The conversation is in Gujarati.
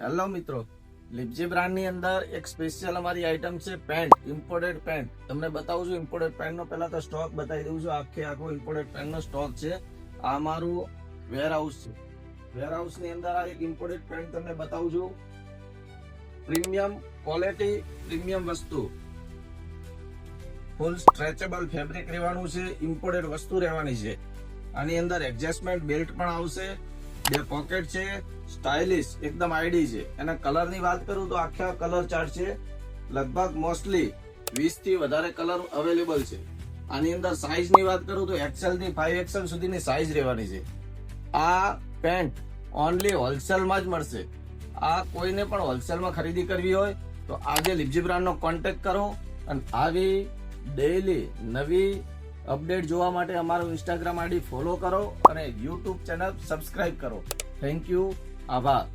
હેલો મિત્રો, લિપ્જી બ્રાન્ડની અંદર એક સ્પેશિયલ અમારી આઈટમ છે પેન્ટ, ઇમ્પોર્ટેડ પેન્ટ. તમને બતાવું છું ઇમ્પોર્ટેડ પેન્ટનો પહેલા તો સ્ટોક બતાવી દઉં છું. આખો ઇમ્પોર્ટેડ પેન્ટનો સ્ટોક છે. આ અમારું વેરહાઉસ છે. વેરહાઉસની અંદર આ એક ઇમ્પોર્ટેડ પેન્ટ તમને બતાવું છું. પ્રીમિયમ ક્વોલિટી, પ્રીમિયમ વસ્તુ, ફૂલ સ્ટ્રેચેબલ ફેબ્રિક રહેવાનું છે. ઇમ્પોર્ટેડ વસ્તુ રહેવાની છે. આની અંદર એડજસ્ટમેન્ટ બેલ્ટ પણ આવશે. 2 પોકેટ છે. સ્ટાઇલિશ એકદમ આઈડી છે. એના કલરની વાત કરું તો આખા કલર ચાર્ટ છે. લગભગ મોસ્ટલી 20 થી વધારે કલર અવેલેબલ છે. આની અંદર સાઇઝની વાત કરું તો XL થી 5XL સુધીની સાઇઝ રહેવાની છે. આ પેન્ટ ઓનલી હોલસેલમાં જ મળશે. આ કોઈને પણ હોલસેલમાં ખરીદી કરવી હોય તો આજે લિપ્જી બ્રાન્ડનો કોન્ટેક્ટ કરો અને આવી ડેઈલી નવી અપડેટ જોવા માટે અમારું ઇન્સ્ટાગ્રામ આઈડી ફોલો કરો અને યુટ્યુબ ચેનલ સબસ્ક્રાઇબ કરો. Thank you. આભાર.